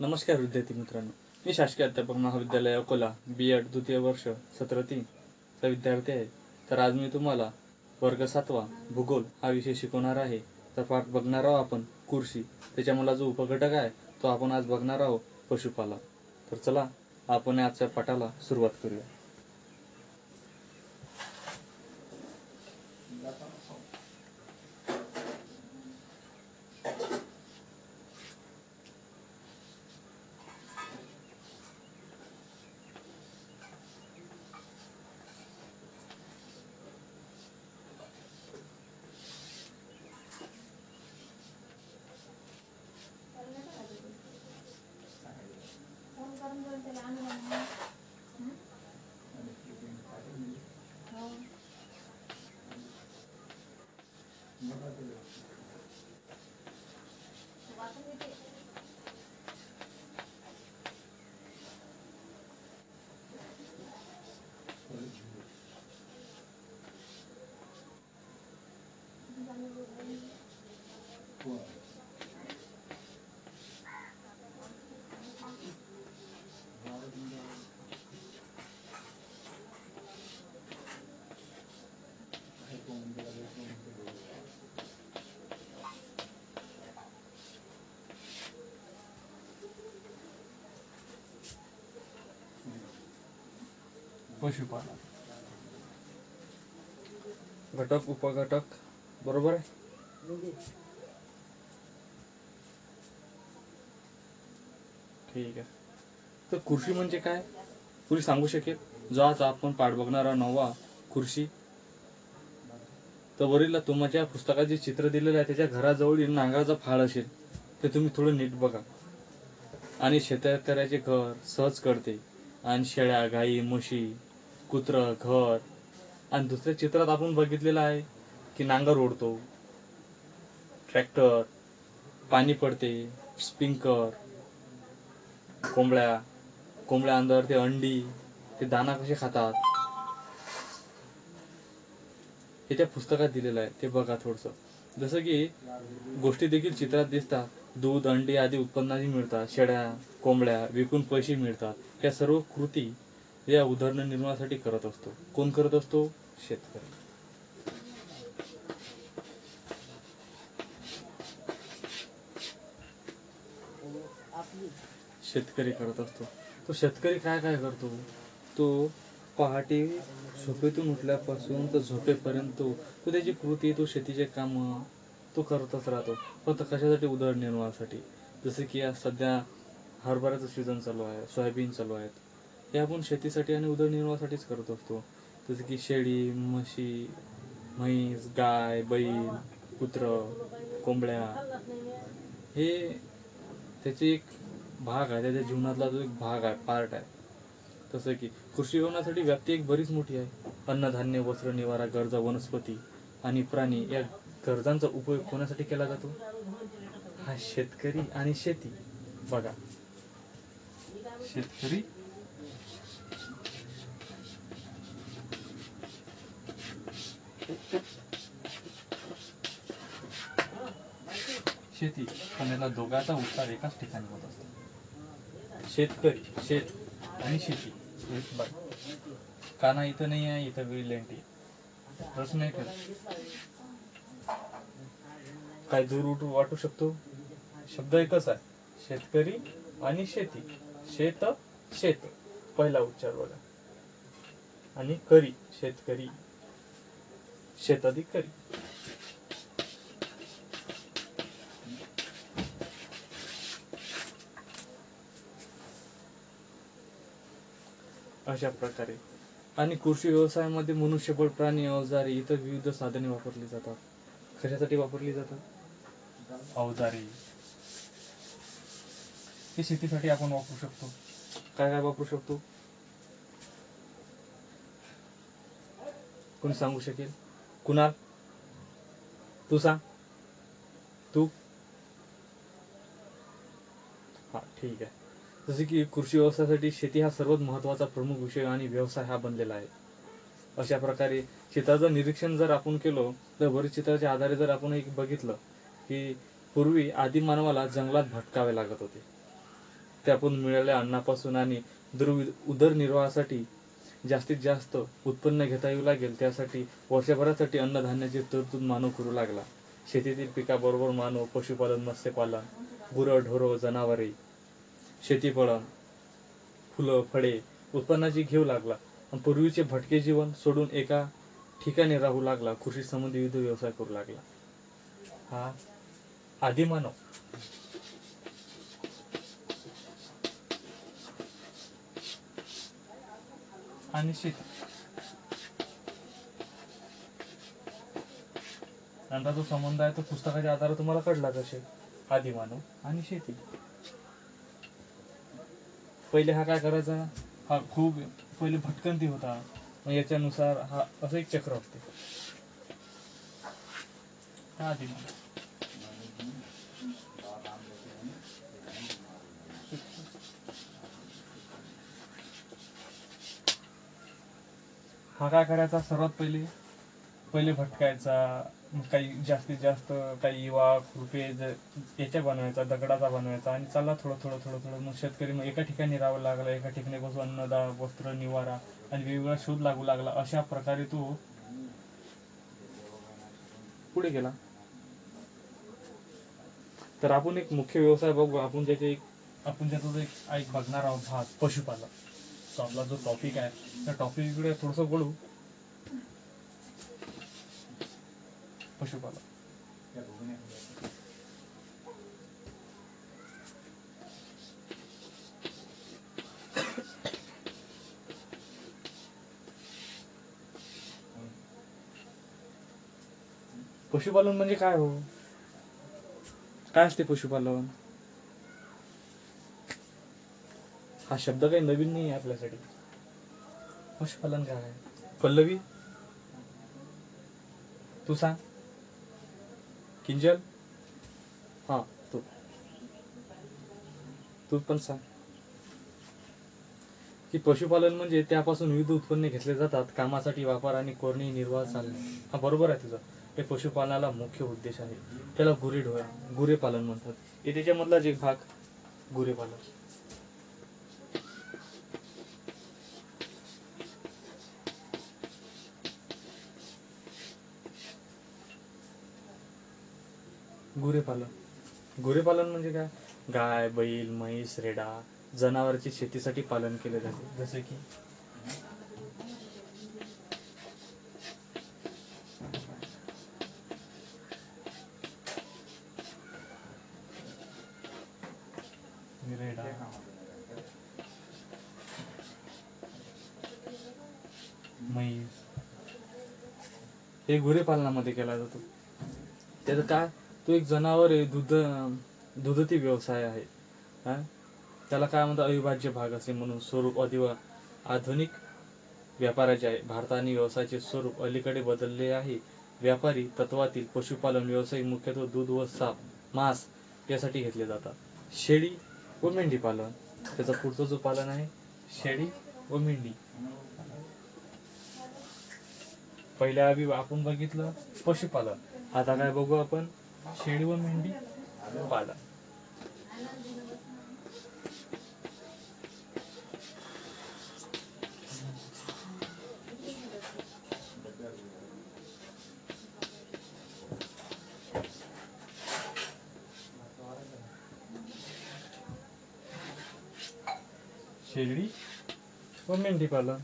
नमस्कार विद्यार्थी मित्रांनो, मी शासकीय अध्यापक महाविद्यालय अकोला B.Ed द्वितीय वर्ष सत्र 3 चा विद्यार्थी आहे. तर आज मी तुम्हाला वर्ग 7वा भूगोल हा विषय शिकवणार आहे. तर पाठ बघणार आहोत आपण कुर्सी. त्याच्यामुळे जो उपघटक आहे तो आपण आज बघणार आहोत पशुपालन. तर चला आपण आजच्या पाठाला सुरुवात करूया. पशुपालन घटक उपघटक बरोबर आहे. ठीक आहे. तर खुर्शी म्हणजे काय कोणी सांगू शकेल? जो आज आपण पाठ बघणारा नववा खुर्शी. तर वरील तुमच्या पुस्तकात जे चित्र दिलेलं आहे त्याच्या घराजवळील नांगराचा फाळ असेल ते तुम्ही थोडं नीट बघा. आणि शेतकऱ्याचे घर सहज कळते. आणि शेळ्या गाई म्हशी कुत्र घर. आणि दुसऱ्या चित्रात आपण बघितलेलं आहे की नांगर ओढतो, ट्रॅक्टर, पाणी पडते, स्प्रिंकलर, कोंबड्या अंदर ते अंडी, ते दाना कसे खातात हे त्या पुस्तकात दिलेलं आहे. ते बघा थोडस. जसं की गोष्टी देखील चित्रात दिसतात. दूध अंडी आदी उत्पन्नाची मिळतात. शेळ्या कोंबड्या विकून पैसे मिळतात. या सर्व कृती या उदरनिर्वाहासाठी करत असतो. कोण करत असतो? शेतकरी. शेतकरी करत असतो. तो शेतकरी काय काय करतो? तो पहाटे झोपेतून उठल्यापासून तर झोपेपर्यंत तो त्याची कृती, तो शेतीचे काम तो करतच राहतो. फक्त कशासाठी? उदरनिर्वाहासाठी. जसे की आज सध्या हरभऱ्याचं सीझन चालू आहे, सोयाबीन चालू आहेत. हे आपण शेतीसाठी आणि उदरनिर्वाहासाठीच करत असतो. जसे की शेळी म्हशी म्हैस गाय बैल कुत्र कोंबड्या हे त्याचे एक भाग आहे. त्याच्या जीवनातला जो एक भाग आहे, पार्ट आहे. तसं की कृषी होण्यासाठी व्याप्ती एक बरीच मोठी आहे. अन्नधान्य वस्त्र निवारा गरजा वनस्पती आणि प्राणी या गरजांचा उपयोग कोणासाठी केला जातो? हा शेतकरी आणि शेती. बघा शेतकरी शेती पण याला दोघांचा उच्चार एकाच ठिकाणी होत असतो. शेतकरी शेत आणि शेती. काना इथं नाही आहे, इथं विलेंटी प्रश्न आहे का? काय दूर वाटू शकतो? शब्द एकच आहे, शेतकरी आणि शेती. शेत शेत पहिला उच्चार बघा. आणि करी शेतकरी शेत अधिक करी. अशा प्रकारे. आणि कृषी व्यवसायामध्ये मनुष्यबळ प्राणी अवजारे इतर विविध साधने वापरली जातात. कशासाठी वापरली जातात? अवजारे. हे शेतीसाठी आपण वापरू शकतो. काय काय वापरू शकतो? कोणी सांगू शकेल? कुणाल तू सांग. तू हा ठीक आहे. जसे की कृषी व्यवसायासाठी शेती हा सर्वात महत्त्वाचा प्रमुख विषय आणि व्यवसाय हा बनलेला आहे. अशा प्रकारे शेताचं निरीक्षण जर आपण केलं तर बरीच चित्राच्या आधारे जर आपण बघितलं की पूर्वी आदी मानवाला जंगलात भटकावे लागत होते. त्यातून मिळालेल्या अन्नापासून आणि उदरनिर्वाहासाठी जास्तीत जास्त उत्पन्न घेता येऊ लागेल, त्यासाठी वर्षभरासाठी अन्नधान्याची तरतूद मानव करू लागला. शेतीतील पिकाबरोबर मानव पशुपालन, मत्स्यपालन, गुरंढोरं, जनावरे, शेतीपालन, फुलं, फळे उत्पन्नाची घेऊ लागला. पूर्वीचे भटके जीवन सोडून एका ठिकाणी राहू लागला. कृषी संबंधी विविध व्यवसाय करू लागला. हा आदिमानव. आणि शेती यांचा जो संबंध आहे तो पुस्तकाच्या आधारे तुम्हाला कळला कसे. आदिमानव आणि शेती. पहिले हा काय करायचा, हा खूप पहिले भटकंती होता, मग याच्यानुसार हा असं एक चक्र असते. हा आदिमानव. हा काय करायचा, सर्वात पहिले भटकायचा, काही जास्तीत जास्त काही वाघ रुपये याच्या बनवायचा, दगडाचा बनवायचा आणि चालला थोडं. मग शेतकरी मग एका ठिकाणी राहावं लागला, एका ठिकाणी बसून अन्नदा, वस्त्र, निवारा आणि वेगवेगळा शोध लागू लागला. अशा प्रकारे तो पुढे गेला. तर आपण एक मुख्य व्यवसाय बघू, आपण त्याचा एक बघणार आहोत भाग पशुपालन. तो आपला जो टॉपिक आहे त्या टॉपिक इकडे थोडस बोलू. पशुपालन. पशुपालन म्हणजे काय हो, काय असते पशुपालन? हा शब्द काही नवीन नाही आहे आपल्यासाठी. पशुपालन काय आहे? पल्लवी तू सांग. किंजल हा तू पण सांग की पशुपालन म्हणजे त्यापासून विविध उत्पन्ने घेतले जातात, कामासाठी वापर आणि कोरणी निर्वाह चालणे. हा बरोबर आहे तुझं. हे पशुपालनाला मुख्य उद्देश आहे. त्याला गुरे पालन म्हणतात. हे त्याच्यामधलाच एक भाग गुरे पालन. गुरेपालन म्हणजे काय? गाय, बैल, म्हैस, रेडा, जनावरांची शेतीसाठी पालन केले जाते. जसे की रेडा, म्हैस, हे गुरेपालनामध्ये केला जातो. त्याचं काय, तो एक जनावर आहे, दुधती व्यवसाय आहे. त्याला काय म्हणतात, अविभाज्य भाग असे म्हणून स्वरूप आधुनिक व्यापाराचे आहे. भारताने व्यवसायाचे स्वरूप अलीकडे बदलले आहे. व्यापारी तत्वातील पशुपालन व्यवसाय मुख्यतः दूध व मांस यासाठी घेतले जातात. शेळी व मेंढी पालन, त्याचा पुढचा जो पालन आहे शेळी व मेंढी. पहिल्या आधी आपण बघितलं पशुपालन, आता काय बघू आपण, शेळी व मेंढी पालन. शेळी व मेंढी पालन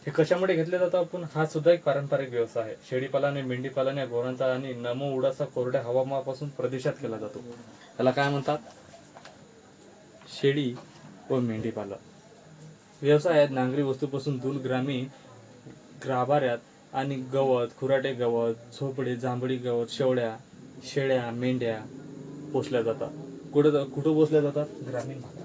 हे कशामुळे घेतले जातं आपण, हा सुद्धा एक पारंपरिक व्यवसाय आहे. शेळीपालन आणि मेंढीपालन या गुरांचा आणि उडाचा कोरड्या हवामानापासून प्रदेशात केला जातो. त्याला काय म्हणतात, शेळी व मेंढीपालन. व्यवसायात नांगरी वस्तूपासून दूध, गाभाऱ्यात आणि गवत, खुराटे गवत, झोपडे, जांभळी गवत, शेळ्या, मेंढ्या पोसल्या जातात. कुठं पोसल्या जातात? ग्रामीण भागात.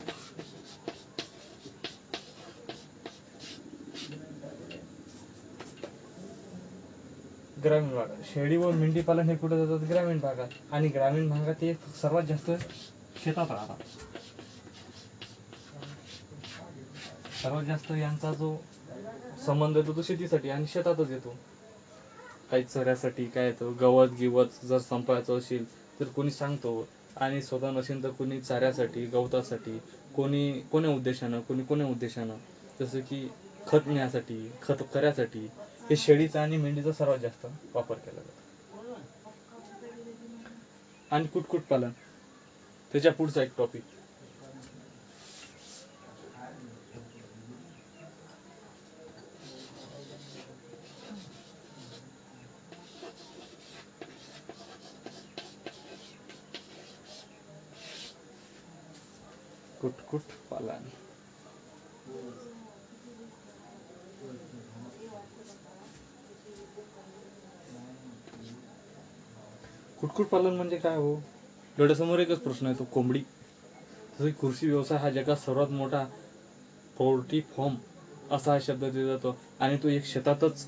ग्रामीण भागात शेळी व मेंढी पालन हे कुठे जातात? ग्रामीण भागात. आणि ग्रामीण भागात ते सर्वात जास्त शेतात राहतात. सर्वात जास्त यांचा जो संबंध येतो तो शेतीसाठी आणि शेतातच येतो. काही चऱ्यासाठी काय येतो, गवत जर संपायचं असेल तर कोणी सांगतो आणि स्वतः नसेल तर कोणी चाऱ्यासाठी, गवतासाठी, कोण्या उद्देशानं, जसं की खत नेण्यासाठी, खत करण्यासाठी हे शेळीचा आणि मेंढीचा सर्वात जास्त वापर केला जातो. आणि कुक्कुटपालन त्याच्या पुढचा एक टॉपिक. कुक्कुटपालन. कुक्कुटपालन म्हणजे काय हो? डोळ्यासमोर एकच प्रश्न येतो, कोंबडी. जसं कृषी व्यवसाय हा जगात सर्वात मोठा पोल्ट्री फार्म असा हा शब्द दिला जातो, आणि तो एक शेतातच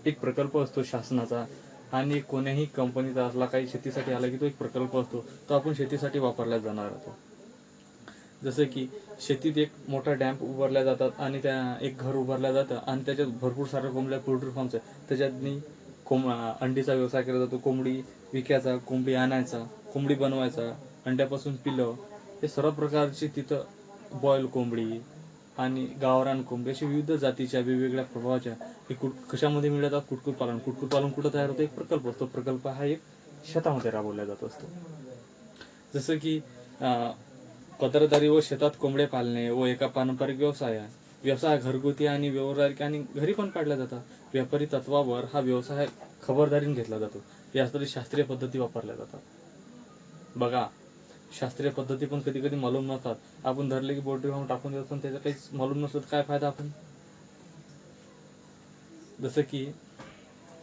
एक प्रकल्प असतो शासनाचा, आणि कोण्याही कंपनीचा असला काही शेतीसाठी आला की तो एक प्रकल्प असतो, तो आपण शेतीसाठी वापरला जाणार होतो. जसं की शेतीत एक मोठा डॅम्प उभारल्या जातात आणि त्या एक घर उभारलं जातं आणि त्याच्यात भरपूर साऱ्या कोंबड्या, पोल्ट्री फार्म्स आहेत, त्याच्यातनी अंडीचा व्यवसाय केला जातो. कोंबडी विकायचा, कोंबडी आणायचा, कोंबडी बनवायचा, अंड्यापासून पिल्लं, हे सर्व प्रकारची तिथं बॉयल कोंबडी आणि गावरान कोंबडी अशी विविध जातीच्या वेगवेगळ्या प्रभावाच्या हे कशामध्ये मिळतात? कुक्कुटपालन. कुक्कुटपालन कुठं तयार होतं? एक प्रकल्प असतो. प्रकल्प हा एक शेतामध्ये राबवला जात असतो. जसं की पदरदारी व शेतात कोंबडे पाळणे व एका पारंपरिक व्यवसाय घरगुती आणि व्यावसायिक आणि घरी पण पाळला जातात. व्यापारी तत्वावर हा व्यवसाय खबरदारीने घेतला जातो. यासाठी शास्त्रीय पद्धती वापरल्या जातात. बघा, शास्त्रीय पद्धती पण कधी कधी मालूम नसतात. आपण धरले की पोल्ट्री फार्म टाकून देतो, त्याचं काहीच मालूम नसतं, काय फायदा आपण? जसं की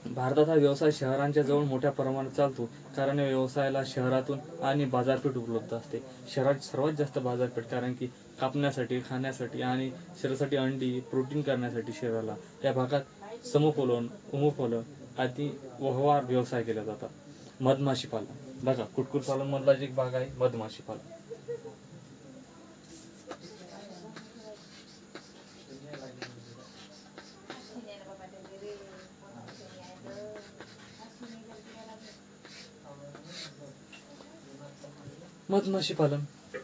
भारतात हा व्यवसाय शहरांच्या जवळ मोठ्या प्रमाणात चालतो, कारण या व्यवसायाला शहरातून आणि बाजारपेठ उपलब्ध असते. शहरात सर्वात जास्त बाजारपेठ, कारण की कापण्यासाठी, खाण्यासाठी आणि शरीरासाठी अंडी, प्रोटीन करण्यासाठी शहराला या भागात समपोलन, उमोफलन आदी व्यवहार व्यवसाय केले जातात. मधमाशी पालन. बघा, कुक्कुटपालन मधला एक भाग आहे मधमाशी पालन.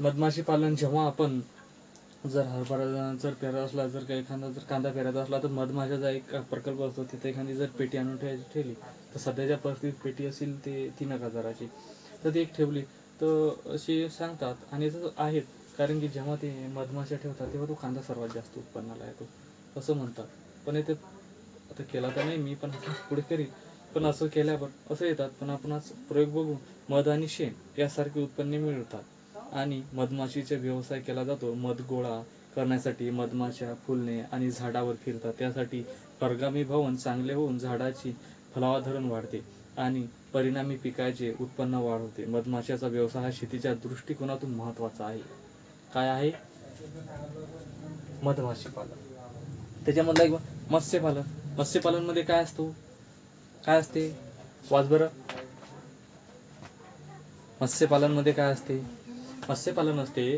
मधमाशी पालन जेव्हा आपण जर हरभरा जर पेरत असला, जर एखादा जर कांदा पेरायचा असला, तर मधमाशाचा एक प्रकल्प असतो. तिथे एखादी जर पेटी आणून ठेवली, तर सध्याच्या परिस्थितीत पेटी असेल ते 3,000ची, तर ती एक ठेवली तर असे सांगतात, आणि तसं आहेत, कारण की जेव्हा ते मधमाशा ठेवतात तेव्हा तो कांदा सर्वात जास्त उत्पन्नाला येतो असं म्हणतात. पण इथे आता केला तर नाही मी, पण पुढे करील. पण असं केल्यावर असं येतात, पण आपण आज प्रयोग बघू. मध आणि शेण यासारखी उत्पन्ने मिळतात आणि मधमाशीचा व्यवसाय केला जातो. मध गोळा करण्यासाठी मधमाशा फुलणे आणि झाडावर फिरतात, त्यासाठी परगामी भवन चांगले होऊन झाडाची फलावधरण वाढते आणि परिणामी पिकाचे उत्पन्न वाढ होते. मधमाशाचा व्यवसाय हा शेतीच्या दृष्टिकोनातून महत्वाचा आहे. काय आहे? मधमाशी पालन. त्याच्यामधला एक मत्स्यपालन. मत्स्यपालन मध्ये काय असतो? काय असते? वाच बरं. मत्स्यपालन मध्ये काय असते? मत्स्यपालन असते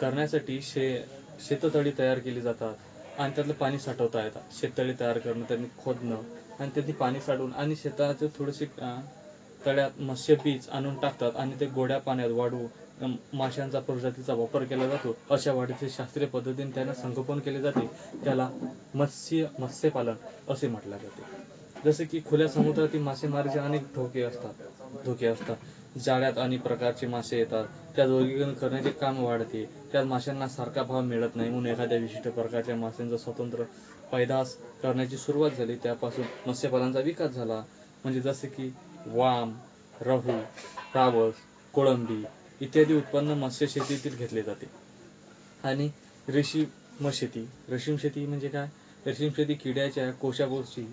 करण्यासाठी शेततळी तयार केली जातात आणि त्यातलं पाणी साठवता येतात. शेततळी तयार करणं, त्यांनी खोदणं आणि त्यातली पाणी साठवून आणि शेताचे थोडेसे तळ्यात मत्स्य बीज आणून टाकतात आणि ते गोड्या पाण्यात वाढवून माशांचा प्रजातीचा वापर केला जातो. अशा वाढीचे शास्त्रीय पद्धतीने त्यांना संगोपन केले जाते. त्याला मत्स्यपालन असे म्हटले जाते. जसे की खुल्या समुद्रातील मासेमारीचे अनेक धोके असतात. जाळ्यात अनेक प्रकारचे मासे येतात, त्यात वर्गीकरण करण्याचे काम वाढते. त्यात माशांना सारखा भाव मिळत नाही, म्हणून एखाद्या विशिष्ट प्रकारच्या माशांचा स्वतंत्र पैदास करण्याची सुरुवात झाली. त्यापासून मत्स्यपालनाचा विकास झाला. म्हणजे जसे की वाम, रहू, रावस, कोळंबी इत्यादी उत्पन्न मत्स्य शेतीतील घेतले जाते. आणि रेशीम शेती म्हणजे काय? रेशीम शेती किड्याच्या कोशाभोवती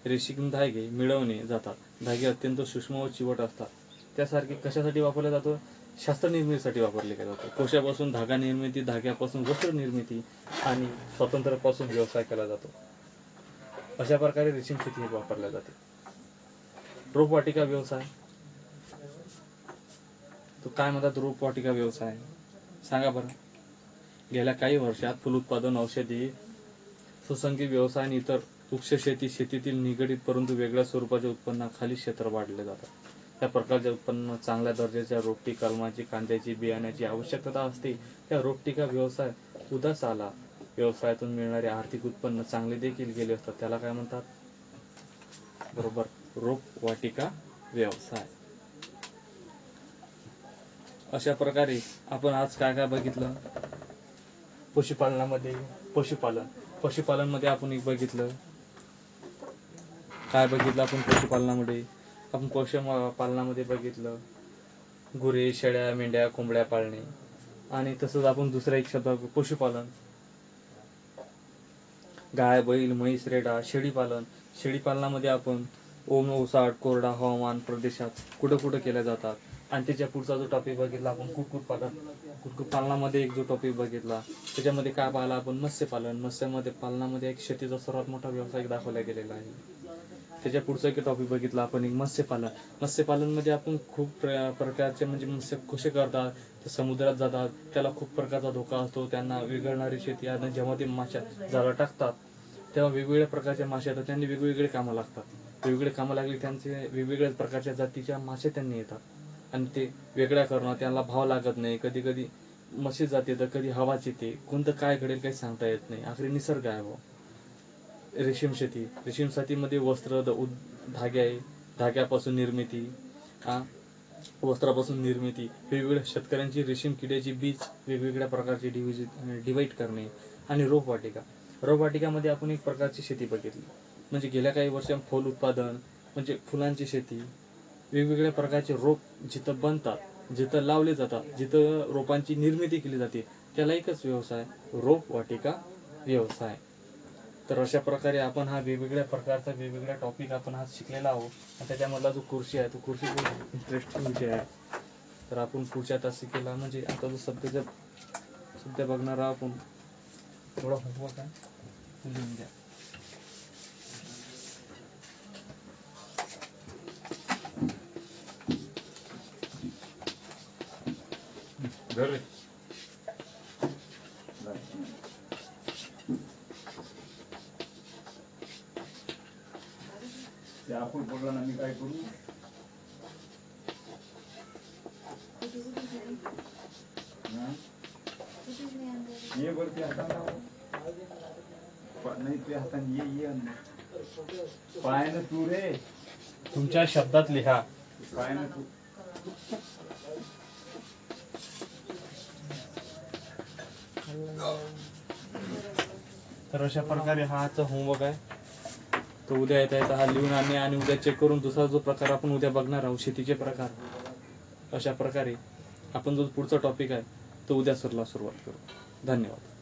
रेशीम धागे मिळवणे जातात. धागे अत्यंत सूक्ष्म व चिवट असतात. त्यासारखे कशासाठी वापरला जातो? शास्त्र निर्मितीसाठी वापरले जातो. कोशापासून धागा निर्मिती, धाग्यापासून वस्त्र निर्मिती आणि स्वातंत्र्यापासून व्यवसाय केला जातो. अशा प्रकारे रेशीम शेती वापरल्या जाते. रोपवाटिका व्यवसाय. तो काय म्हणतात रोपवाटिका व्यवसाय? सांगा बरं. गेल्या काही वर्षात फलोत्पादन, औषधी, सुसंगी व्यवसाय आणि इतर वृक्ष शेतीतील निगडीत परंतु वेगळ्या स्वरूपाच्या उत्पन्नाखाली क्षेत्र वाढले जातात. त्या प्रकारचे उत्पन्न, चांगल्या दर्जाच्या रोपटी, कलमाची, कांद्याची, बियाण्याची आवश्यकता असते त्या रोपटीका व्यवसाय उदयास आला. व्यवसायातून मिळणारे आर्थिक उत्पन्न चांगले देखील गेले असतात, त्याला काय म्हणतात? बरोबर, रोपवाटिका व्यवसाय. अशा प्रकारे आपण आज काय काय बघितलं? पशुपालनामध्ये पशुपालन मध्ये आपण एक बघितलं. काय बघितलं आपण पशुपालनामध्ये? आपण पशुपालनामध्ये बघितलं गुरे, शेळ्या, मेंढ्या, कोंबड्या पाळणे. आणि तसंच आपण दुसरा एक शब्द पशुपालन, गाय, बैल, म्हैस, रेडा. शेळीपालनामध्ये आपण ओसाड, कोरडा हवामान प्रदेशात कुठं केल्या जातात. आणि त्याच्या पुढचा जो टॉपिक बघितला आपण कुक्कुटपालनामध्ये एक जो टॉपिक बघितला त्याच्यामध्ये काय पाहिलं आपण? मत्स्यपालन. पालनामध्ये एक शेतीचा सर्वात मोठा व्यवसाय दाखवला गेलेला आहे. त्याच्या पुढचा एक टॉपिक बघितला आपण एक मत्स्यपालन मध्ये आपण खूप प्रकारचे म्हणजे मत्स्य कसे करतात, ते समुद्रात जातात, त्याला खूप प्रकारचा धोका असतो, त्यांना विरघळणारी शेती. आणि जेव्हा ते मासे जाळं टाकतात तेव्हा वेगवेगळ्या प्रकारच्या मासे येतात, त्यांनी वेगवेगळे कामं लागतात. वेगवेगळे कामं लागली त्यांचे वेगवेगळ्या प्रकारच्या जातीच्या मासे त्यांनी येतात आणि ते वेगळ्या करणं, त्यांना भाव लागत नाही. कधी कधी मशी जाते तर कधी हवाच येते, कोणतं काय घडेल काही सांगता येत नाही. आखरी निसर्ग आहे वो. रेशीम शेतीमध्ये वस्त्र, धाग्यापासून निर्मिती, वस्त्रापासून निर्मिती, वेगवेगळ्या शेतकऱ्यांची रेशीम किड्याची बीज वेगवेगळ्या प्रकारचे डिवाइड करणे. आणि रोपवाटिकामध्ये आपण एक प्रकारची शेती बघितली, म्हणजे गेल्या काही वर्षांत फूल उत्पादन म्हणजे फुलांची शेती, वेगवेगळ्या प्रकारचे रोप जिथं बनतात, जिथं लावले जातात, जिथं रोपांची निर्मिती केली जाते, त्याला एकच व्यवसाय, रोपवाटिका व्यवसाय. तर अशा प्रकारे आपण हा वेगवेगळ्या प्रकारचा वेगवेगळ्या टॉपिक आपण आज शिकलेला आहोत. आणि त्याच्यामधला जो कृषी आहे तो कृषी खूप इंटरेस्टिंग विषय आहे. तर आपण पुढच्या तासिकेला म्हणजे आता जो सध्या बघणार आहोत आपण थोडा होमवर्क आहे, लिहून द्या. आपण बोलला ना, मी काय करू? ये वरती हाताने नाही, ते हाताने ये पायानं तू रे, तुमच्या शब्दात लिहा. पायानं तू. तर अशा प्रकारे हा आजचा होमवर्क आहे. तो उद्या येता हा लिहून आणणे आणि उद्या चेक करून दुसरा जो प्रकार आपण उद्या बघणार आहोत शेतीचे प्रकार. अशा प्रकारे आपण जो पुढचा टॉपिक आहे तो उद्या सुरुवात करू. धन्यवाद.